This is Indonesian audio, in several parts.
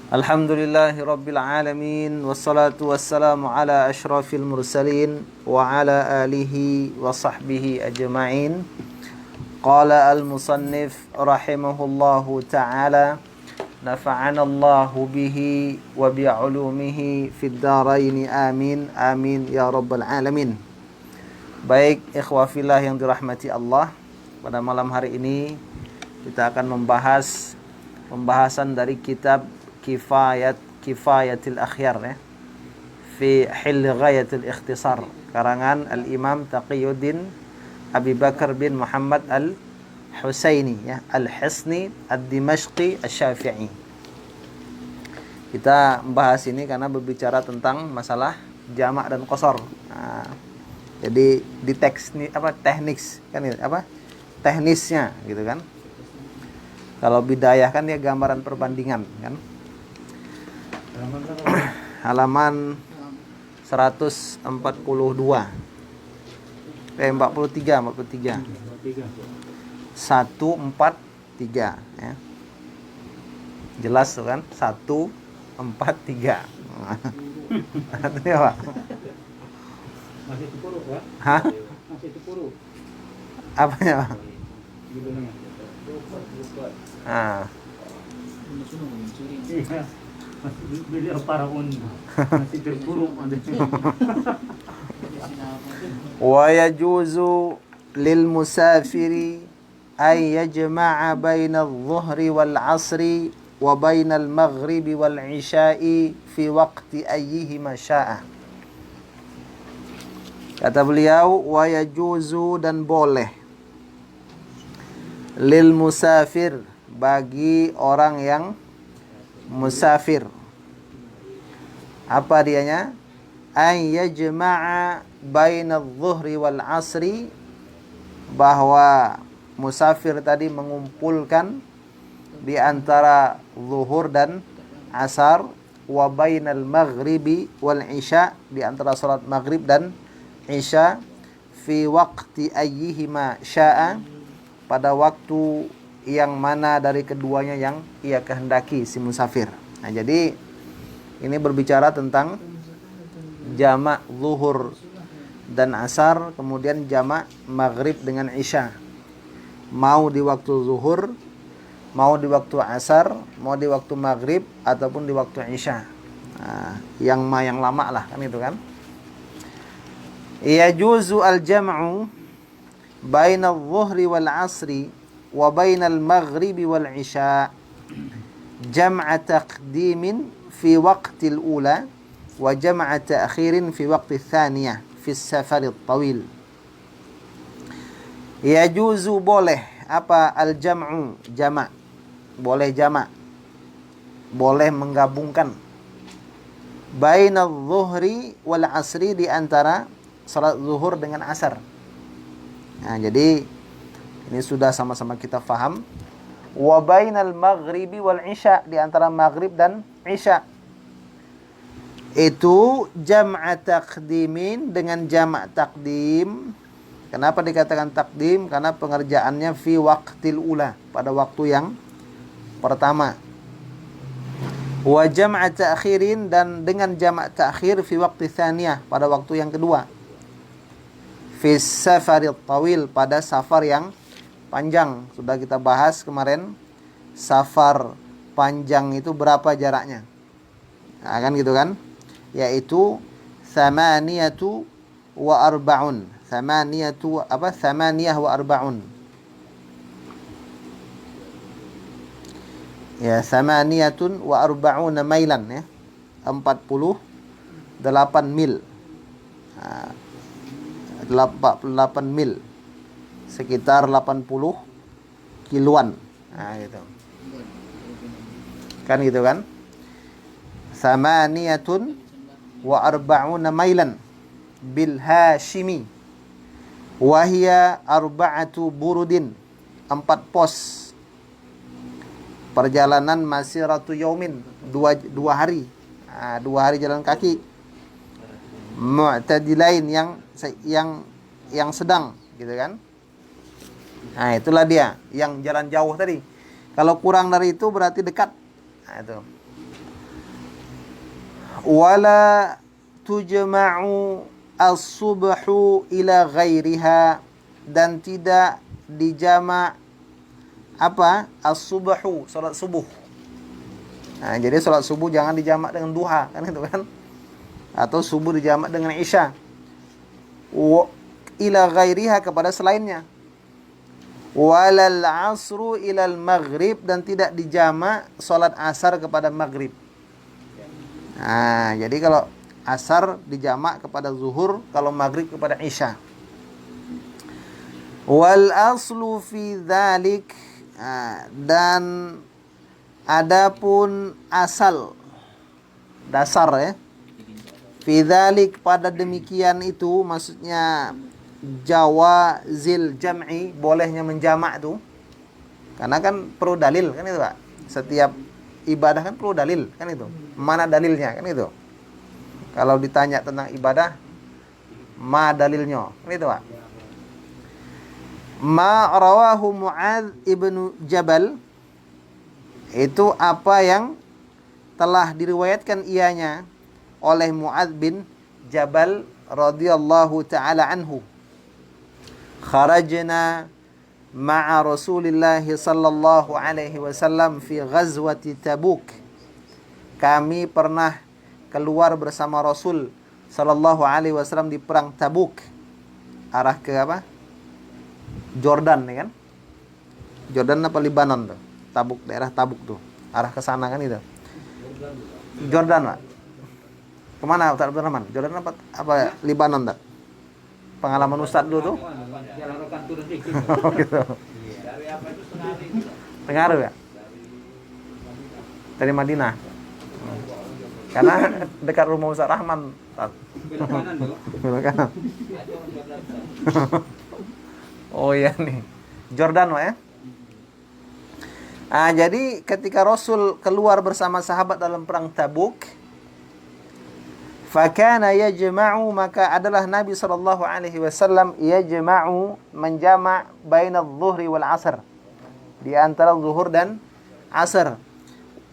Alhamdulillahi Rabbil Alamin. Wassalatu wassalamu ala ashrafil mursalin wa ala alihi wa sahbihi ajma'in. Qala al-musannif rahimahullahu ta'ala, nafa'ana Allahu bihi wa bi'ulumihi fid dharain amin amin ya rabbal alamin. Baik ikhwafillah yang dirahmati Allah, pada malam hari ini kita akan membahas pembahasan dari kitab Kifayatil Akhyar ya, fi Hil Ghayatil Ikhtisar, karangan Al-Imam Taqiyuddin Abi Bakar bin Muhammad Al-Husaini ya, Al-Hisni Ad-Dimashqi Asy-Syafi'i. Kita membahas ini karena berbicara tentang masalah jamak dan qasar. Nah, jadi di teks ini teknis kan teknisnya gitu kan. Kalau bidayah kan dia gambaran perbandingan kan. Halaman 142 43 143 ya. Jelas tuh kan, 143. Artinya apa? Masih tepuruk, Pak. Hah? Masih tepuruk. Apanya, Pak? Ah. Iya. Beliau paraun masih terpuruk. Wa yajuzu lil musafiri ay yajma'a baina adh-dhuhri wal 'asri wa baina al-maghribi wal 'isya'i fi waqti ayyihima sya'a. Kata beliau, wa yajuzu, dan boleh, lil musafir, bagi orang yang musafir. Apa dianya? Ay yajma'a baina adh-dhuhri wal 'asri, bahwa musafir tadi mengumpulkan di antara zuhur dan asar, wa bainal maghribi wal isya, di antara salat maghrib dan isya, fi waqti ayyihima sya'a, pada waktu yang mana dari keduanya yang ia kehendaki si musafir. Nah, jadi ini berbicara tentang jamak zuhur dan asar, kemudian jamak maghrib dengan isya. Mau di waktu zuhur, mau di waktu asar, mau di waktu maghrib, ataupun di waktu isya. Nah, yang lama lah kan itu kan. Yajuzu al-jam'u baina adh-dhuhri wal 'asri wa bainal maghribi wal isya jam'a taqdimin fi waqtil ula wa jam'a ta'khirin fi waqtil thaniyah fi safaril tawil. Yajuzu, boleh, apa? Al-jam'u, jamak. Boleh jamak, boleh menggabungkan, bainal zuhri wal asri, di antara salat zuhur dengan asar. Nah, jadi ini sudah sama-sama kita faham. Wa bainal maghribi wal isya, di antara maghrib dan isya. Itu jam'a taqdimin, dengan jamak takdim. Kenapa dikatakan takdim? Karena pengerjaannya fi waqtil ula, pada waktu yang pertama. Wa jam'a ta'khirin, dan dengan jamak ta'khir fi waqti tsaniyah, pada waktu yang kedua. Fi safaril tawil, pada safar yang panjang. Sudah kita bahas kemarin, safar panjang itu berapa jaraknya. Nah, kan gitu kan? Yaitu thamaniyatu wa arba'un. Thamaniyah wa arba'un. Ya, thamaniyatun wa arba'una mailan ya. 48 mil. Nah, 48 mil, sekitar 80 kiloan. Nah, gitu. Kan gitu kan? Thamaniyatun wa arba'una mailan bil Hashimi wa hiya arba'atu burudin, 4 pos. Perjalanan masiratu yaumin, 2 hari. Nah, 2 hari jalan kaki. mu'tadilain yang sedang, gitu kan. Nah, itulah dia yang jalan jauh tadi. Kalau kurang dari itu berarti dekat. Nah, itu. Wala tujma'u as-subhu ila ghairiha, dan tidak dijama' apa? As-subhu, salat subuh. Nah, jadi salat subuh jangan dijamak dengan duha, kan itu kan? Atau subuh dijamak dengan isya. Ila ghairiha, kepada selainnya. Walal asru ilal maghrib, dan tidak dijamak salat asar kepada maghrib. Nah, jadi kalau asar dijamak kepada zuhur, kalau maghrib kepada isya. Wal aslu fi dzalik, dan adapun asal, dasar ya, fi dzalik, pada demikian itu, maksudnya jawazil jam'i, bolehnya menjamak tuh, karena kan perlu dalil kan itu Pak. Setiap ibadah kan perlu dalil kan itu. Mana dalilnya kan itu. Kalau ditanya tentang ibadah, ma dalilnya kan itu Pak. Ma rawahu Mu'adz ibnu Jabal, itu apa yang telah diriwayatkan ianya oleh Mu'adz bin Jabal radhiyallahu taala anhu. Kharajna ma'a Rasulillah sallallahu alaihi wasallam fi ghazwati Tabuk. Kami pernah keluar bersama Rasul sallallahu alaihi wasallam di perang Tabuk. Arah ke apa? Jordan ya kan? Jordan apa Libanon tuh? Tabuk, daerah Tabuk tuh. Arah ke sana kan itu. Jordan, Pak. Kemana Ustaz Abdul Rahman? Jordan apa Libanon tak? Pengalaman Ustaz dulu tuh. Gitu. Pengaruh ya? Dari Madinah. Karena dekat rumah Ustaz Rahman. Belok kanan. Oh iya nih. Jordan Pak ya. Jadi ketika Rasul keluar bersama sahabat dalam perang Tabuk, fakana yajma'u, maka adalah Nabi sallallahu alaihi wasallam yajma'u, menjama' baina adh-dhuhri wal 'asr, di antara zuhur dan asar,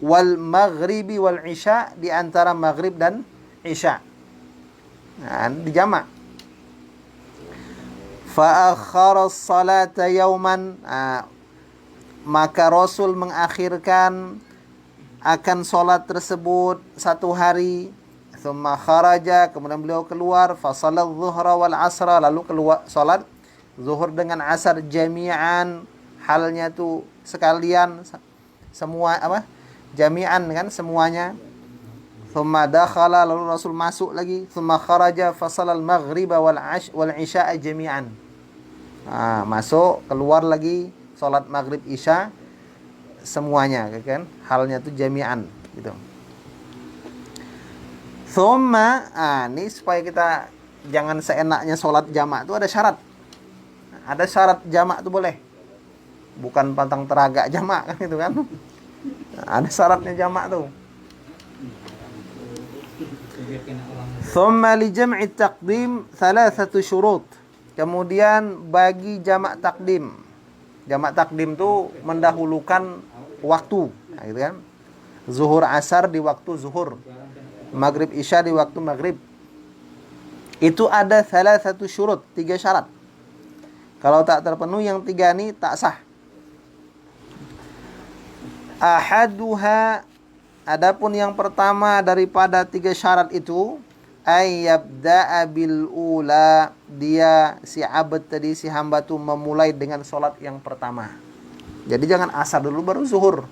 wal maghribi wal isya, di antara maghrib dan isya. Nah, dijama'. Fa akhara as-salata yawman, maka Rasul mengakhirkan akan solat tersebut satu hari. Thumma kharaja, kemudian beliau keluar, fa shalat dhuhra wal asra, lalu keluar salat zuhur dengan asar jami'an, halnya tuh sekalian, semua apa? Jami'an kan semuanya. Thumma dakhala, lalu Rasul masuk lagi. Thumma kharaja fa shalal maghriba wal isya jami'an. Masuk, keluar lagi, salat maghrib isya semuanya kan, halnya tuh jami'an gitu. Thumma, ini supaya kita jangan seenaknya sholat jamak itu ada syarat. Ada syarat jamak itu boleh. Bukan pantang teraga jamak kan itu kan. Ada syaratnya jamak tuh. Thumma li jam'i taqdim thalathatu syurut. Kemudian bagi jamak takdim. Jamak takdim tuh mendahulukan waktu, gitu kan. Zuhur asar di waktu zuhur. Maghrib isya di waktu maghrib. Itu ada salah satu syurut, 3 syarat. Kalau tak terpenuhi yang 3 ini tak sah. Ahaduha, adapun yang pertama daripada 3 syarat itu, ayyabda'a bil ula, dia si abad tadi, si hamba tu memulai dengan solat yang pertama. Jadi jangan asar dulu baru zuhur.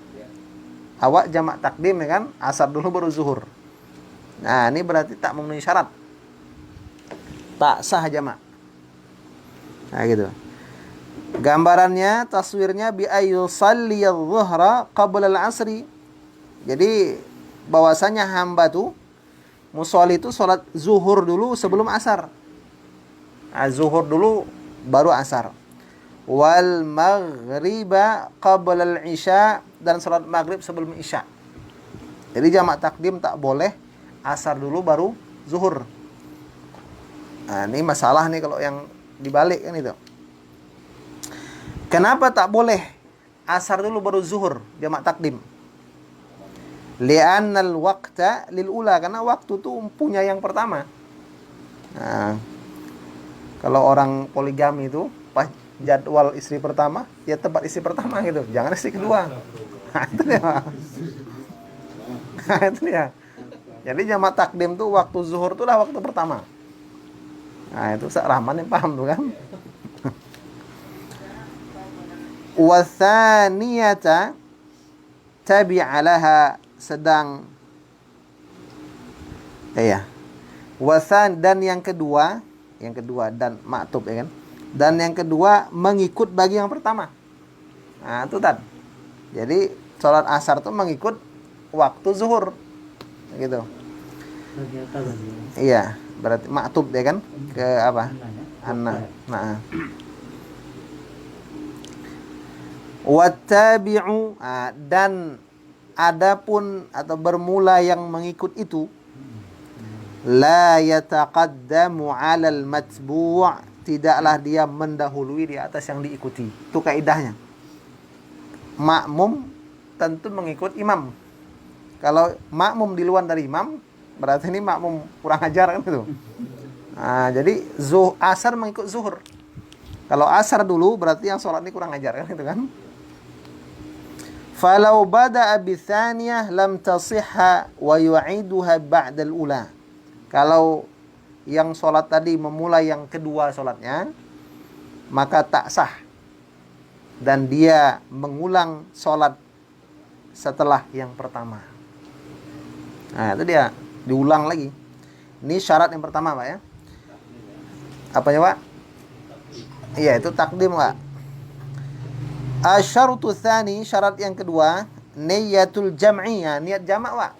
Awak jamak takdim ya kan, asar dulu baru zuhur. Nah, ini berarti tak memenuhi syarat. Tak sah jamak. Nah, gitu. Gambarannya, taswirnya bi ayyusalli adh-dhuhra qabla al-'asri. Jadi bahwasanya hamba tuh musolli itu salat zuhur dulu sebelum asar. Zuhur dulu baru asar. Wal maghriba qabla al-isya, dan salat maghrib sebelum isya. Jadi jamak takdim tak boleh asar dulu baru zuhur. Nah, ini masalah nih kalau yang dibalik kan itu. Kenapa tak boleh asar dulu baru zuhur jamak takdim? Li'annal waqta lil ula, karena waktu tuh punya yang pertama. Nah, kalau orang poligami itu pas jadwal istri pertama, ya tempat istri pertama gitu, jangan istri kedua. Nah, itu dia. Nah, itu dia. Jadi jamak takdim tuh waktu zuhur tuh lah waktu pertama. Nah, itu Ustaz Rahman yang paham tuh kan. Wathaniyata tabi'alaha, sedang wasan, dan yang kedua dan maktub ya kan. Dan yang kedua mengikut bagi yang pertama. Nah, itu tadi. Jadi sholat asar tuh mengikut waktu zuhur. Gitu. Bagi apa lagi? Iya, berarti maktub ya kan ke apa? Anna. Nah. Wattabi'u, dan adapun atau bermula yang mengikut itu la yataqaddamu 'alal matbu', tidaklah dia mendahului di atas yang diikuti. Itu kaidahnya. Makmum tentu mengikut imam. Kalau makmum di luar dari imam, berarti ini makmum kurang ajar kan itu. Nah, jadi asar mengikut zuhur. Kalau asar dulu berarti yang sholat ini kurang ajar kan itu kan. Falau bada'a bithaniyah lam tasihha wa yu'iduha ba'dal ula. Kalau yang sholat tadi memulai yang kedua sholatnya, maka tak sah. Dan dia mengulang sholat setelah yang pertama. Nah, itu dia. Diulang lagi. Ini syarat yang pertama, Pak ya. Apanya, Pak? Iya, itu takdim, Pak. Asyaratu tsani, syarat yang kedua, niyatul jam'i, niat jamak, Pak.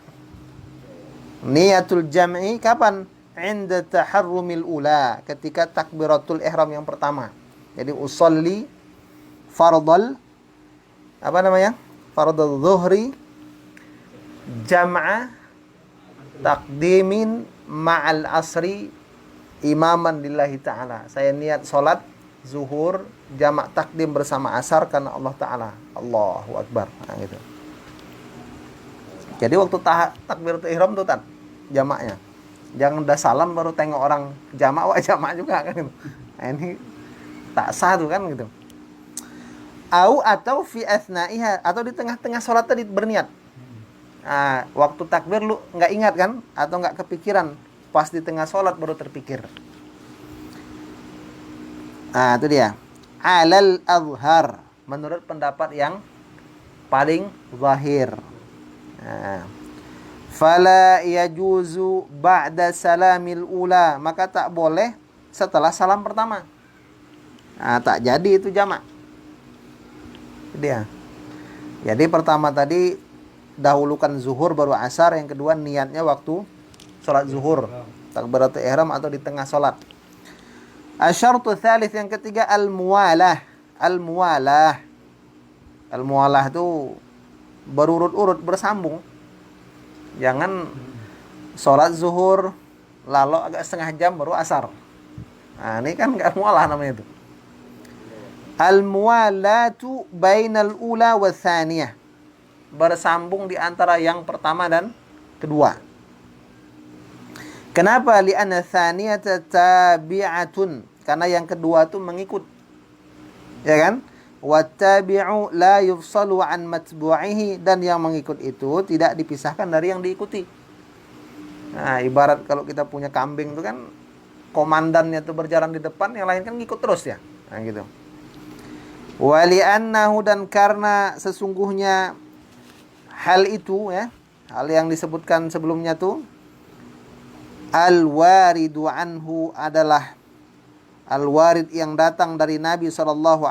Niyatul jam'i kapan? Inda taharrumil ula, ketika takbiratul ihram yang pertama. Jadi usolli fardal fardal zuhri jam'a takdimin ma'al asri imaman lillahi ta'ala. Saya niat salat zuhur jamak takdim bersama asar karena Allah Ta'ala. Allahu Akbar. Nah, gitu. Jadi waktu takbiratul ihram tuh jamaknya. Jangan udah salam baru tengok orang jamak, wah jamak juga kan gitu. Nah, ini tak sah tuh kan gitu. Atau fi asna'iha, atau di tengah-tengah salat tadi berniat. Nah, waktu takbir lu nggak ingat kan, atau nggak kepikiran, pas di tengah salat baru terpikir. Nah, itu dia. Alal azhar, menurut pendapat yang paling zahir. Nah, fala yajuzu ba'da salamil ula, maka tak boleh setelah salam pertama. Nah, tak jadi itu jamak. Itu dia. Jadi pertama tadi dahulukan zuhur baru asar, yang kedua niatnya waktu sholat zuhur, takbiratul ihram atau di tengah sholat. Asyartu tsalits, yang ketiga al-muwalah. Al-muwalah itu berurut-urut, bersambung. Jangan sholat zuhur lalu agak setengah jam baru asar. Nah, ini kan enggak muwalah namanya itu. Al-muwalatu bainal ula wa tsaniyah, bersambung di antara yang pertama dan kedua. Kenapa? Li'anna tsaniyata tabi'atun, karena yang kedua itu mengikut. Ya kan? Wattabi'u la yufsalu an matbu'ihi, dan yang mengikut itu tidak dipisahkan dari yang diikuti. Nah, ibarat kalau kita punya kambing itu kan komandannya itu berjalan di depan, yang lain kan ngikut terus ya. Nah, gitu. Wa li'annahu, dan karena sesungguhnya hal itu ya, hal yang disebutkan sebelumnya tuh, al-waridu anhu adalah al-warid yang datang dari Nabi SAW.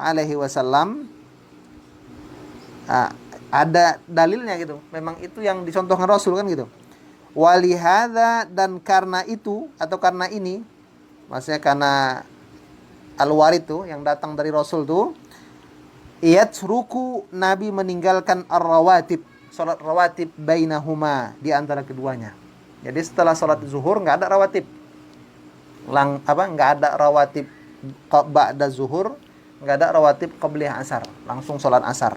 Ada dalilnya gitu. Memang itu yang dicontohkan Rasul kan gitu. Walihada, dan karena itu atau karena ini, maksudnya karena al-warid tuh yang datang dari Rasul tuh, yatsruku, Nabi meninggalkan ar-rawatib, salat rawatib bainahuma, di antara keduanya. Jadi setelah salat zuhur nggak ada rawatib. nggak ada rawatib ba'da zuhur, nggak ada rawatib qabliyah asar, langsung sholat asar.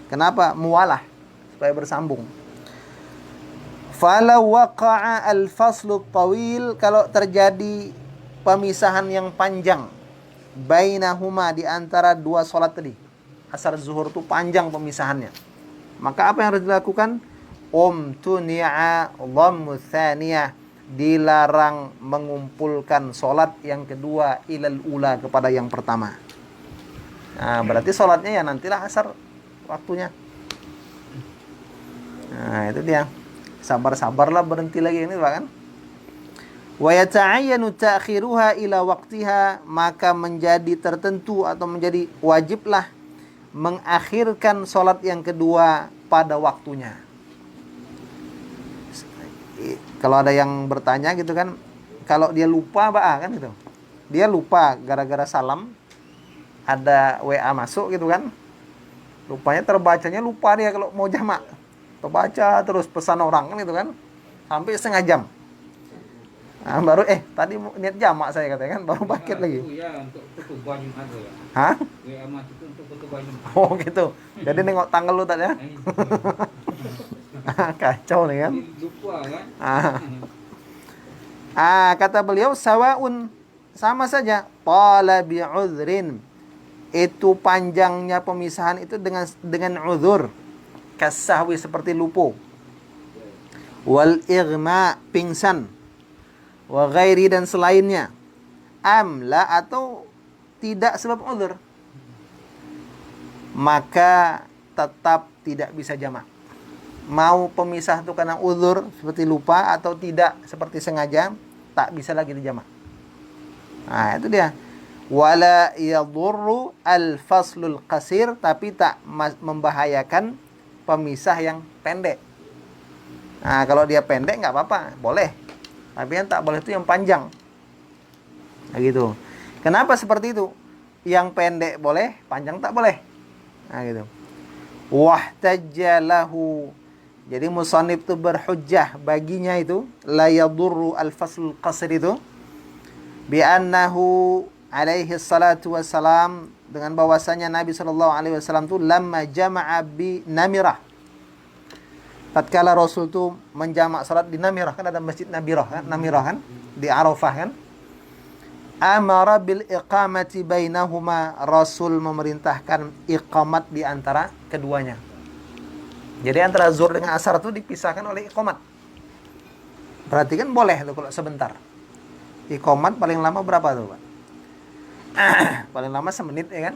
Kenapa? Muwalah, supaya bersambung. Falau waqa'a al-faslu tawil, kalau terjadi pemisahan yang panjang, bainahuma, di antara dua sholat tadi, asar zuhur itu panjang pemisahannya, maka apa yang harus dilakukan? Tuni'a dhammu tsaniyah, dilarang mengumpulkan sholat yang kedua ilal ula, kepada yang pertama. Nah, berarti sholatnya ya nantilah asar waktunya. Nah, itu dia. Sabar-sabarlah, berhenti lagi ini, Pak, kan? Wa yata'ayyanu ta'khiruha ila waqtiha, maka menjadi tertentu atau menjadi wajiblah mengakhirkan sholat yang kedua pada waktunya. Kalau ada yang bertanya gitu kan, kalau dia lupa kan gitu. Dia lupa gara-gara salam, ada WA masuk gitu kan. Lupanya terbacanya lupa dia kalau mau jamak. Terbaca terus pesan orang kan gitu kan. Sampai setengah jam. Nah, baru tadi niat jamak saya katanya kan, baru bangkit lagi. Itu ya untuk khutbah Jumat ya. Hah? WA masuk itu untuk khutbah Jumat. Oh gitu. Jadi nengok tanggal lu tadi ya. Kacau nih kan. Lupa kan? Kata beliau, sawaun, sama saja, qala bi'udhrin, itu panjangnya pemisahan itu dengan uzur, kasahwi, seperti lupa, wal ighma, pingsan, wa ghairi, dan selainnya, amla, atau tidak sebab uzur, maka tetap tidak bisa jamak. Mau pemisah itu karena uzur seperti lupa atau tidak seperti sengaja, tak bisa lagi dijamak. Nah, itu dia. Wala yadurru al-faslul qasir, tapi tak membahayakan pemisah yang pendek. Nah, kalau dia pendek nggak apa-apa, boleh. Tapi yang tak boleh itu yang panjang. Nah, gitu. Kenapa seperti itu? Yang pendek boleh, panjang tak boleh. Nah, gitu. Wahtajjalahu, jadi musannif itu berhujjah baginya itu, la yadurru al-faslul qasir itu, bi'annahu alaihi salatu wassalam, dengan bahwasanya Nabi sallallahu alaihi wasallam itu lamma jama'a bi Namirah, tatkala Rasul itu menjamak salat di Namirah, kan ada masjid Namirah kan di Arafah kan, amara bil iqamati bainahuma, Rasul memerintahkan iqamat di antara keduanya. Jadi antara zuhur dengan asar itu dipisahkan oleh iqamat. Berarti kan boleh tuh kalau sebentar. Iqamat paling lama berapa tuh, Pak? Paling lama semenit ya kan?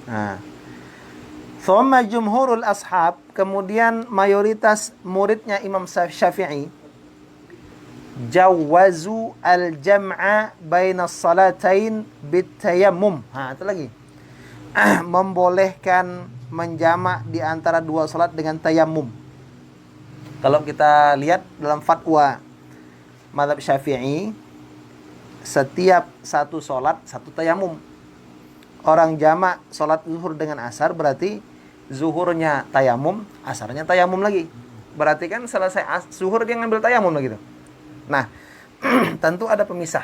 Nah. Thumma jumhurul ashab, kemudian mayoritas muridnya Imam Syafi'i, jawazu al-jam'a baina salatain bitayammum. Itu lagi. Membolehkan menjamak di antara dua salat dengan tayammum. Kalau kita lihat dalam fatwa mazhab Syafi'i, setiap satu salat satu tayammum. Orang jamak salat zuhur dengan asar, berarti zuhurnya tayammum, asarnya tayammum lagi. Berarti kan selesai zuhur dia ngambil tayammum lagi tuh. Nah, tentu ada pemisah.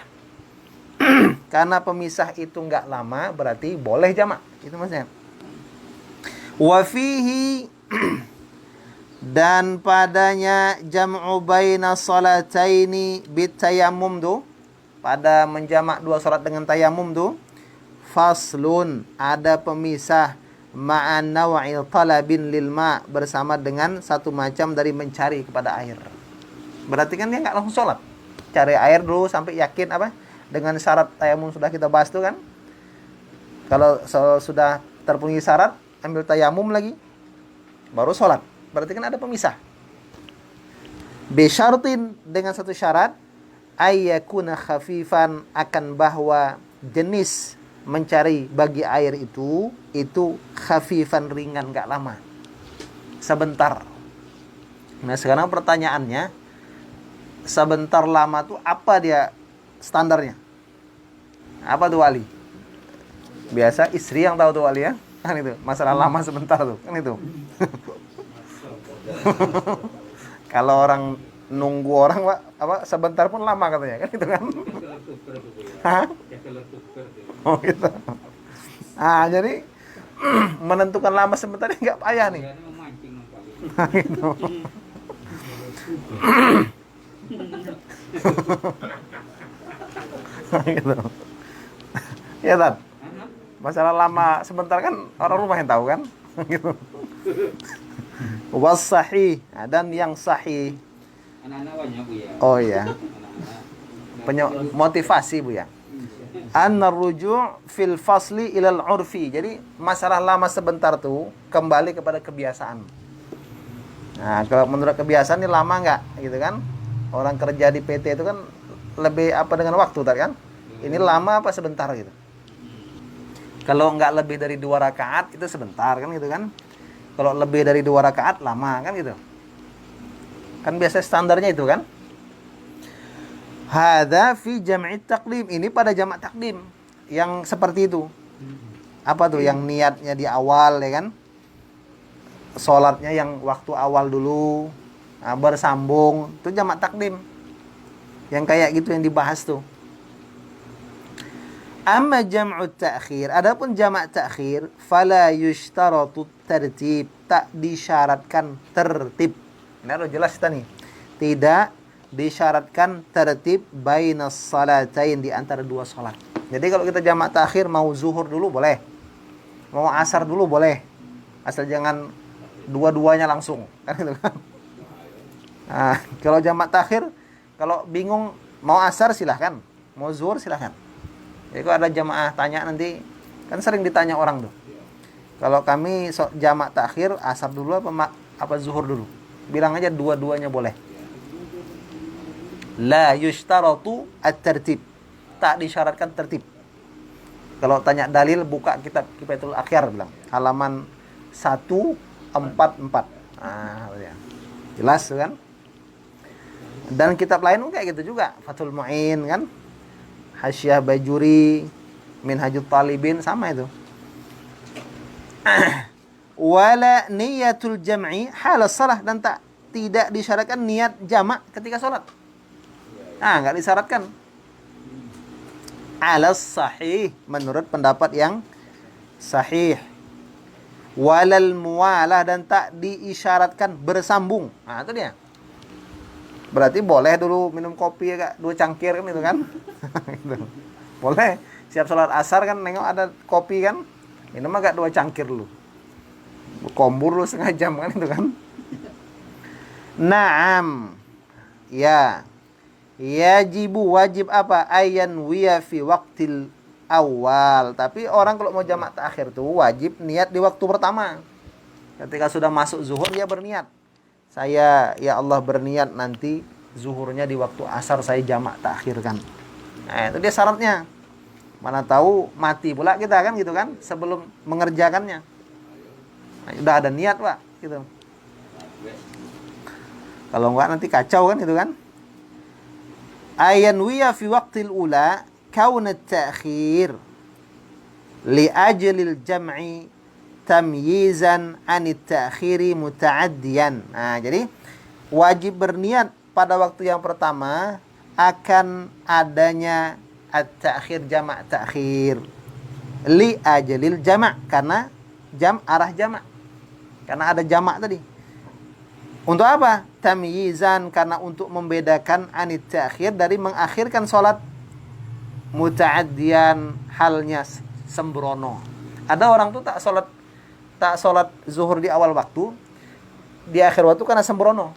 Karena pemisah itu enggak lama, berarti boleh jamak. Itu maksudnya. Wa fihi, dan padanya jam'u baina salataini bitayammum tuh, pada menjamak dua salat dengan tayammum tuh, faslun, ada pemisah, ma'an naw'il talabin lil ma', bersama dengan satu macam dari mencari kepada air. Berarti kan dia enggak langsung salat. Cari air dulu sampai yakin dengan syarat tayamum sudah kita bahas tuh kan. Kalau sudah terpenuhi syarat, ambil tayamum lagi, baru sholat. Berarti kan ada pemisah. Bisyartin, dengan satu syarat, ayyakuna khafifan, akan bahwa jenis mencari bagi air itu khafifan, ringan, gak lama, sebentar. Nah, sekarang pertanyaannya, sebentar lama tuh apa dia standarnya? Apa tuh wali? Biasa istri yang tahu tuh wali ya. Kan itu, masalah lama sebentar tuh, kan itu. Kalau orang nunggu orang sebentar pun lama katanya, kan itu kan. tuker tuh Buya. Hah? Ya kalau tuker tuh. Oh gitu. Jadi menentukan lama sebentar nggak payah nih. Buya ini memancing nampaknya. Gitu. Gitu. Ya Tat. Anak, Masalah lama sebentar kan orang rumah yang tahu kan. Gitu. Was sahih. Dan yang sahih. anak-anak banyak Buya. Oh iya. Anak-anak. Motivasi Bu ya. Anna ruju' fil fasli ilal urfi. Jadi masalah lama sebentar tuh kembali kepada kebiasaan. Nah, kalau menurut kebiasaan ini lama nggak, gitu kan? Orang kerja di PT itu kan lebih apa dengan waktu, tadi kan? Ini lama apa sebentar gitu. Kalau nggak lebih dari 2 rakaat itu sebentar kan, gitu kan? Kalau lebih dari 2 rakaat lama kan gitu. Kan biasa standarnya itu kan? Hadza fi jam'i taqdim. Ini pada jamak takdim yang seperti itu. Apa tuh yang niatnya di awal ya kan? Salatnya yang waktu awal dulu. Nah, bersambung itu jamak takdim. Yang kayak gitu yang dibahas tuh. Amma jam'u ta'khir. Adapun jamak ta'khir, fala yushtaratu tertib. Tak disyaratkan tertib. Ini harus jelas kita nih. Tidak disyaratkan tertib bainas salatain, di antara 2 salat. Jadi kalau kita jamak ta'khir mau zuhur dulu boleh. Mau asar dulu boleh. Asal jangan dua-duanya langsung. Kan gitu kan. Nah, kalau jamak ta'khir, kalau bingung mau asar silahkan. Mau zuhur silahkan. Jadi kalau ada jamaah tanya nanti, kan sering ditanya orang tuh. Kalau kami jamak ta'khir, asar dulu apa zuhur dulu? Bilang aja dua-duanya boleh. La yushtaratu at-tertib. Tak disyaratkan tertib. Kalau tanya dalil, buka kitab Kifayatul Akhyar bilang. Halaman 144. Nah, ya. Jelas kan? Dan kitab lain kayak gitu juga. Fathul Mu'in kan? Hasyiah Bajuri, Minhajut Talibin, sama itu. Wala niyatul jam'i halas salah, dan tidak disyaratkan niat jamak ketika sholat. Nggak disyaratkan. Alas sahih, menurut pendapat yang sahih. Walal muwalah, dan tak diisyaratkan bersambung. Nah, itu dia. Berarti boleh dulu minum kopi ya, 2 cangkir kan itu kan. Gitu. Boleh. Siap sholat asar kan nengok ada kopi kan. Minum agak 2 cangkir dulu. Kombur dulu setengah jam kan itu kan. Naam. Ya. Wajib apa? Ayan wiya fi waqtil awal. Tapi orang kalau mau jamak ta'khir tuh wajib niat di waktu pertama. Ketika sudah masuk zuhur dia berniat. Saya ya Allah berniat nanti zuhurnya di waktu asar saya jamak ta'khirkan. Nah, itu dia syaratnya. Mana tahu mati pula kita kan gitu kan sebelum mengerjakannya. Nah, udah ada niat, Pak, gitu. Kalau enggak nanti kacau kan gitu kan. Ayanwiya fi waqtil ula kaun at-ta'khir li ajlil jam'i tamyizan anit ta'khiri muta'addiyan. Nah, jadi wajib berniat pada waktu yang pertama akan adanya at-ta'khir, jamak ta'khir. Li ajlil jama', karena arah jamak. Karena ada jamak tadi. Untuk apa? Tamyizan, karena untuk membedakan anit ta'khir, dari mengakhirkan sholat, muta'addiyan, halnya sembrono. Ada orang tuh tak sholat zuhur di awal waktu, di akhir waktu karena sembrono.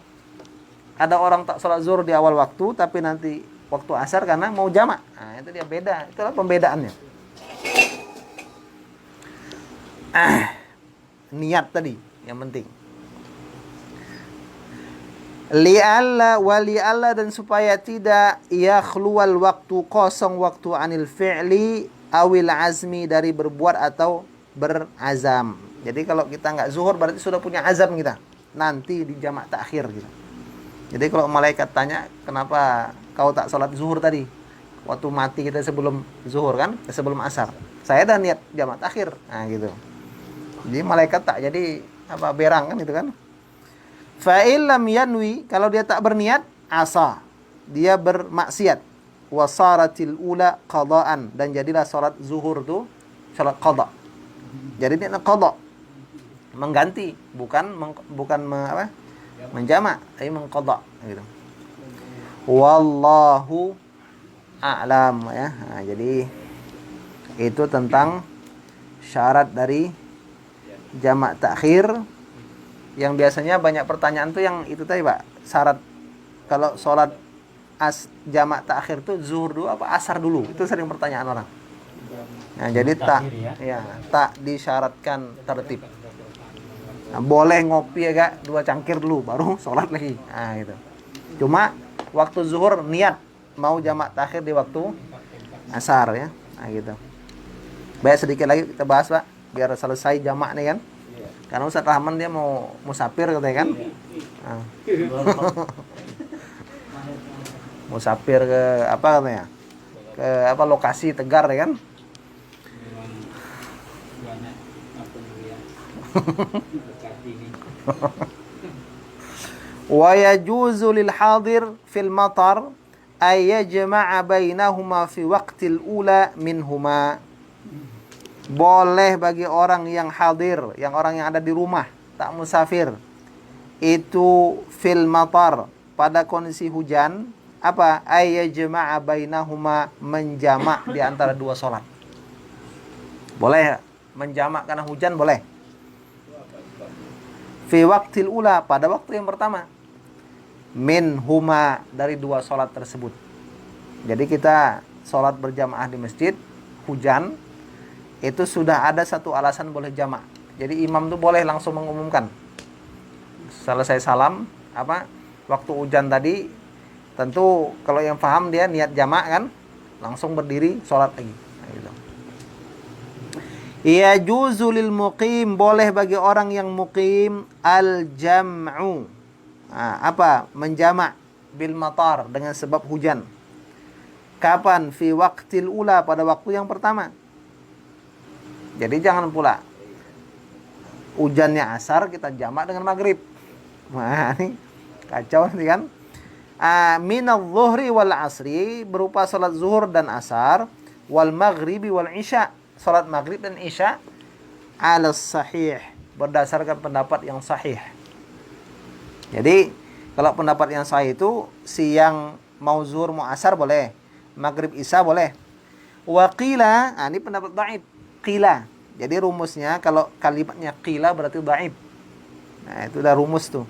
Ada orang tak sholat zuhur di awal waktu, tapi nanti waktu asar karena mau jamak. Nah, itu dia beda. Itulah pembedaannya. Niat tadi yang penting. Li'alla dan supaya tidak yakhluwal waktu, kosong waktu anil fi'li awil azmi, dari berbuat atau berazam. Jadi kalau kita nggak zuhur berarti sudah punya azam kita. Nanti di jamak ta'khir gitu. Jadi kalau malaikat tanya, kenapa kau tak sholat zuhur tadi? Waktu mati kita sebelum zuhur kan? Sebelum asar. Saya dah niat jamak ta'khir. Nah gitu. Jadi malaikat tak jadi berang kan gitu kan. Fa'il lam yanwi, kalau dia tak berniat, asa. Dia bermaksiat. wasaratil ula qadaan, dan jadilah salat zuhur tuh salat qada. Jadi ini qada, mengganti, bukan menjamak, tapi mengqada gitu. Wallahu a'lam ya. Nah, jadi itu tentang syarat dari jamak takhir. Yang biasanya banyak pertanyaan tuh yang itu tadi, Pak. Syarat kalau sholat jamak takhir tuh zuhur dulu apa asar dulu? Itu sering pertanyaan orang. Nah, jadi tak disyaratkan tertib. Nah, boleh ngopi ya Kak, 2 cangkir dulu baru sholat lagi. Nah, gitu. Cuma waktu zuhur niat mau jamak takhir di waktu asar ya. Nah, gitu. Baik, sedikit lagi kita bahas, Pak, biar selesai jamak nih kan. Karena Ustaz Rahman dia mau musafir katanya kan. Nah. Musafir ke apa katanya? Ke apa lokasi Tegar ya kan? Memang banyak apa ya. Dekat ini. Wa yajuzu lil hadir fil matar ay yajma'a bainahuma fi waqtil ula minhuma. Boleh bagi orang yang hadir, yang orang yang ada di rumah, tak musafir, itu fil matar, pada kondisi hujan, apa? Ayyajma'a bainahuma, menjamak di antara 2 salat. Boleh menjamak karena hujan, boleh. Fi waqtil ula, pada waktu yang pertama. Minhuma, dari 2 salat tersebut. Jadi kita salat berjamaah di masjid, hujan, itu sudah ada satu alasan boleh jamak. Jadi imam tuh boleh langsung mengumumkan. Selesai salam, waktu hujan tadi, tentu kalau yang paham dia niat jamak kan, langsung berdiri sholat lagi. Nah, gitu. Yajuzu lil muqim, boleh bagi orang yang muqim al-jam'u. Nah, menjamak bil matar, dengan sebab hujan. Kapan? Fi waqtil ula, pada waktu yang pertama. Jadi jangan pula hujannya asar kita jamak dengan maghrib. Nah, ini kacau nih kan. Minadh dhuhri wal asri, berupa salat zuhur dan asar, wal maghribi wal isya, salat maghrib dan isya, ala sahih, berdasarkan pendapat yang sahih. Jadi kalau pendapat yang sahih itu siang mau zuhur mau asar boleh, maghrib isya boleh. Wa qila, ini pendapat dhaif. Qila. Jadi rumusnya kalau kalimatnya qila berarti dhaif. Nah, itu udah rumus tuh.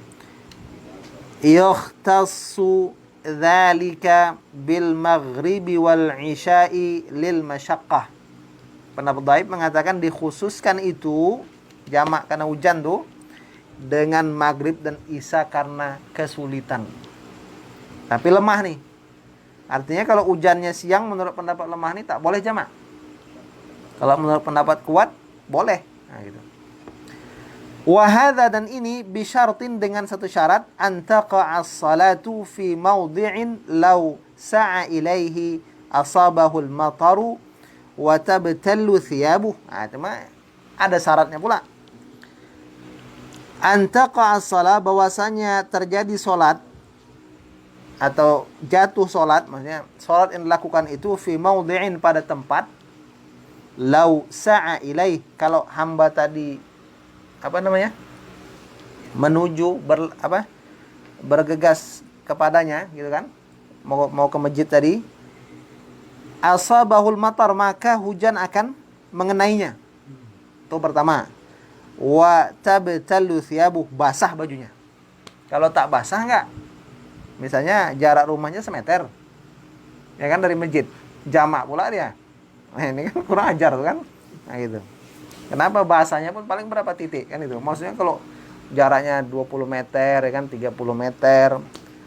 Yukhtassu dzalika bil maghribi wal isya'i lil masyaqqah. Pendapat dhaif mengatakan dikhususkan itu jamak karena hujan tuh dengan maghrib dan isya karena kesulitan. Tapi lemah nih. Artinya kalau hujannya siang menurut pendapat lemah nih tak boleh jamak. Kalau menurut pendapat kuat, boleh. Nah, gitu. Wahada, dan ini bisyartin, dengan satu syarat, antaqa'as salatu fi mawdi'in law sa'a ilaihi asabahul mataru wa tabtallu thiyabuh. Nah, cuma ada syaratnya pula. Antaqa'as salat, bahwasanya terjadi salat atau jatuh salat, maksudnya salat yang dilakukan itu fi mawdi'in, pada tempat, lau sa'a ilaih, kalau hamba tadi menuju bergegas kepadanya gitu kan, mau ke masjid tadi, asabahul matar, maka hujan akan mengenainya. Itu pertama. Wa tabtallu thiyabuh, basah bajunya. Kalau tak basah enggak, misalnya jarak rumahnya semeter ya kan dari masjid, jamak pula dia. Nah, ini kan kurang ajar tuh kan. Nah, gitu. Kenapa bahasanya pun paling berapa titik kan itu. Maksudnya kalau jaraknya 20 meter ya kan, 30 meter,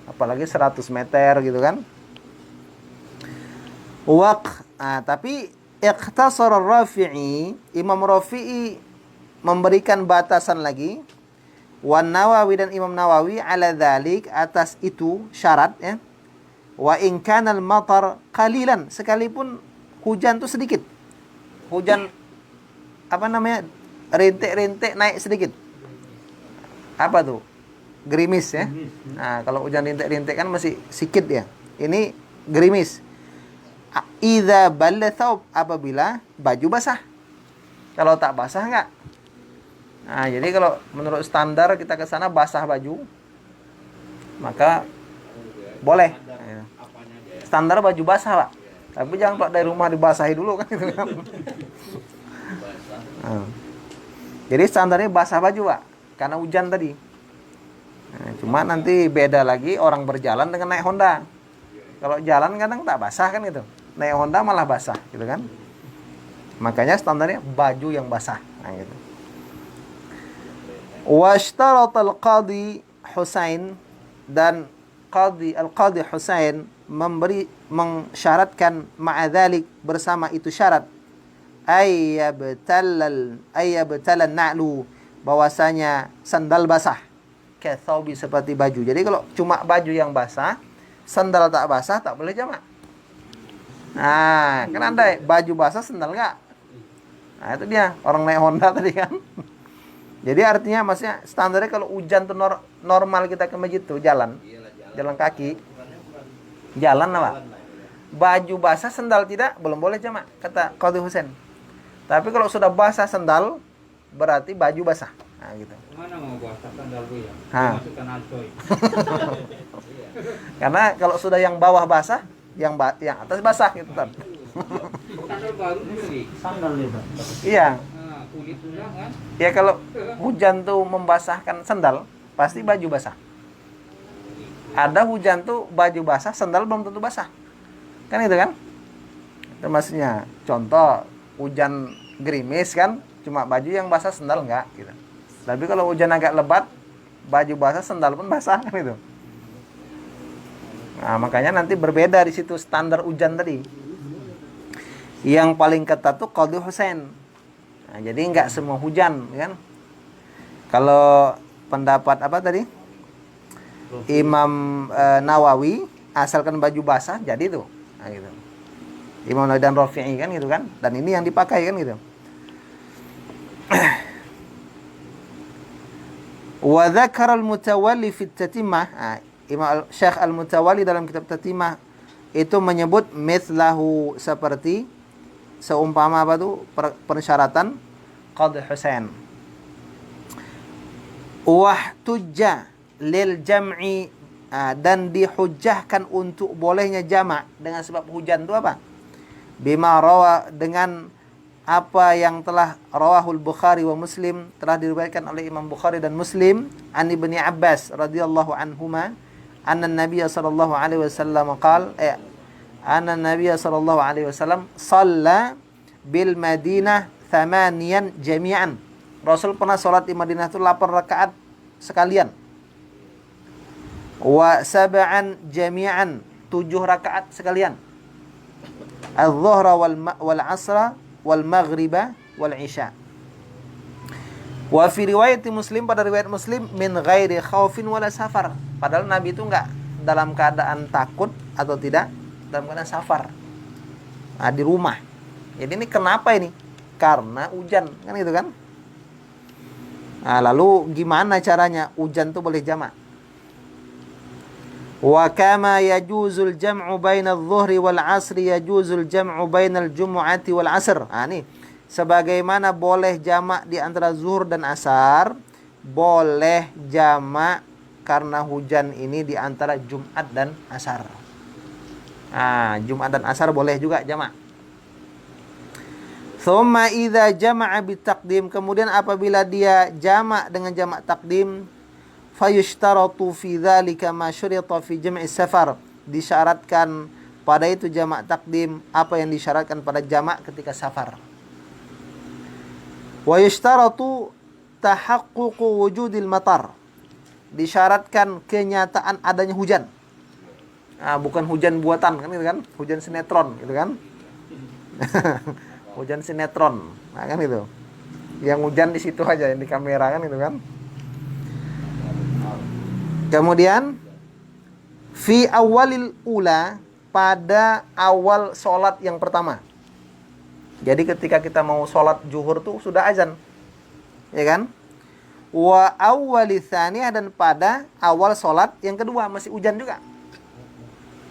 apalagi 100 meter gitu kan. Tapi ikhtasar Rafi'i, Imam Rafi'i memberikan batasan lagi, Wan Nawawi, dan Imam Nawawi, ala dzalik, atas itu syarat ya. Wa in kana al-matar qalilan, sekalipun hujan tuh sedikit. Hujan rintik-rintik naik sedikit. Apa tuh? Gerimis ya. Nah, kalau hujan rintik-rintik kan masih sedikit ya. Ini gerimis. Idza balla thawb, apabila baju basah. Kalau tak basah enggak. Nah, jadi kalau menurut standar kita ke sana basah baju, maka boleh. Standar baju basah, Pak. Tapi jangan Pak dari rumah dibasahi dulu kan gitu kan. Nah. Jadi standarnya basah baju, Pak, karena hujan tadi. Nah, cuma nanti beda lagi orang berjalan dengan naik Honda. Kalau jalan kadang tak basah kan gitu. Naik Honda malah basah gitu kan. Makanya standarnya baju yang basah. Nah, gitu. Washtaratal Qadhi Husain, dan Al-Qadhi Husain mensyaratkan ma'adzalik, bersama itu syarat, ayyabtalan na'lu, bahwasanya sandal basah, kathawbi, seperti baju. Jadi kalau cuma baju yang basah, sandal tak basah, tak boleh jamak. Nah, kan ada baju basah sandal enggak? Nah, itu dia orang naik Honda tadi kan. Jadi artinya maksudnya standarnya kalau hujan tuh normal kita ke masjid tuh jalan kaki, jalan apa? Baju basah sandal tidak, belum boleh jamak, kata Qadhi Husain. Tapi kalau sudah basah sandal, berarti baju basah. Nah, gitu. Mana mau basah sandal gue ya? Masukkan altoy. Karena kalau sudah yang bawah basah, yang atas basah gitu kan. Sandal baru beli. Sandal ya, Pak. Iya. Nah, kulit udah kan? Ya kalau hujan tuh membasahkan sandal, pasti baju basah. Ada hujan tuh baju basah, sandal belum tentu basah. Kan itu kan? Itu maksudnya. Contoh, hujan gerimis kan, cuma baju yang basah, sandal enggak gitu. Tapi kalau hujan agak lebat, baju basah, sandal pun basah kan itu. Nah, makanya nanti berbeda di situ standar hujan tadi. Yang paling ketat tuh Qadhi Husain. Nah, jadi enggak semua hujan kan. Kalau pendapat apa tadi? Imam Nawawi, asalkan baju basah jadi tuh. Nah, gitu. Imam Nawawi dan Rafi'i kan gitu kan. Dan ini yang dipakai kan gitu. Wa dzakara al-Mutawalli fi at-Tatimah. Imam Syekh Al-Mutawalli dalam kitab Tatimah itu menyebut mithlahu, seperti seumpama apa tuh persyaratan Qadhi Husain. Wahtujja lil jam'i, dan dihujjahkan untuk bolehnya jamak dengan sebab hujan itu apa? Bima rawa, dengan apa yang telah rawahul Bukhari wa Muslim, telah diriwayatkan oleh Imam Bukhari dan Muslim, an Ibni Abbas radhiyallahu anhuma, anna Nabiy sallallahu alaihi wasallam anna Nabiy sallallahu alaihi wasallam shalla bil Madinah thamaniyan jami'an. Rasul pernah salat di Madinah itu 8 rakaat sekalian. Wa sab'an jami'an, 7 rakaat sekalian. Az-zuhra wal 'asra wal maghriba wal 'isya. Wa fi riwayat Muslim, pada riwayat Muslim, min ghairi khaufin wala safar. Padahal Nabi itu enggak dalam keadaan takut atau tidak dalam keadaan safar. Nah, di rumah. Jadi ini kenapa ini? Karena hujan, kan gitu kan? Nah, lalu gimana caranya hujan itu boleh jamak? Wa kama yajuzul jam'u bainal dhuhri wal 'asri yajuzul jam'u bainal jumu'ati wal 'asr. Nah, ini sebagaimana boleh jamak di antara zuhur dan asar, boleh jamak karena hujan ini di antara Jumat dan asar. Nah, Jumat dan asar boleh juga jamak. Thumma idza jama'a bitaqdim, kemudian apabila dia jamak dengan jamak takdim, fayushtaratu fi dzalika ma syurita fi jam'i safar, disyaratkan pada itu jamak takdim apa yang disyaratkan pada jamak ketika safar. Wa yushtaratu tahaqququ wujudil matar, disyaratkan kenyataan adanya hujan. Nah, bukan hujan buatan kan gitu kan, hujan sinetron gitu kan. Hujan sinetron, nah kan itu. Yang hujan di situ aja, yang di kamera kan itu kan. Kemudian fi awalil ula, pada awal sholat yang pertama. Jadi ketika kita mau sholat zuhur tuh sudah azan, ya kan? Wa awwali tsaniyah, dan pada awal sholat yang kedua masih hujan juga.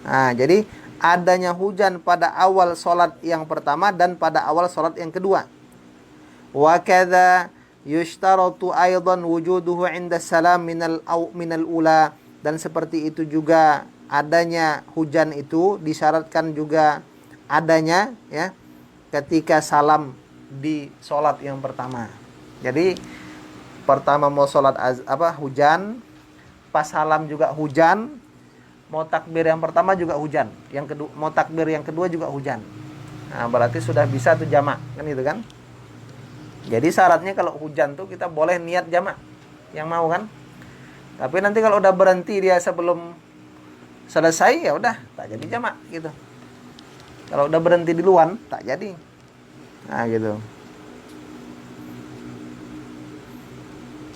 Nah, jadi adanya hujan pada awal sholat yang pertama dan pada awal sholat yang kedua. Wa kadza yushtaratu aidan wujuduhu 'inda salam minal ula, dan seperti itu juga adanya hujan itu disyaratkan juga adanya ya ketika salam di sholat yang pertama. Jadi pertama mau sholat hujan, pas salam juga hujan, mau takbir yang pertama juga hujan, yang kedua mau takbir yang kedua juga hujan. Nah, berarti sudah bisa tuh jamak kan itu kan. Jadi syaratnya kalau hujan tuh kita boleh niat jamak yang mau kan. Tapi nanti kalau udah berhenti dia sebelum selesai ya udah tak jadi jamak gitu. Kalau udah berhenti duluan tak jadi. Nah gitu.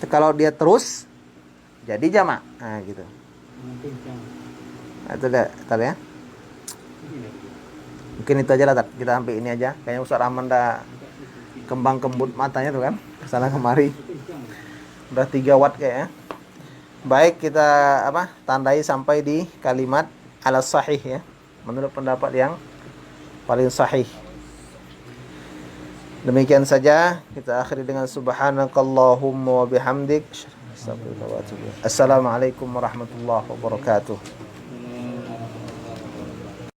Kalau dia terus jadi jamak. Nah gitu. Nah, itu dah tadi ya. Mungkin itu aja lah Tat. Kita sampai ini aja. Kayaknya Ustaz Rahman dah kembang kembut matanya tuh kan. Kesana kemari. Udah 3 watt kayaknya. Baik, kita tandai sampai di kalimat ala sahih ya. Menurut pendapat yang paling sahih. Demikian saja kita akhiri dengan subhanakallahumma wa bihamdik. Assalamualaikum warahmatullahi wabarakatuh.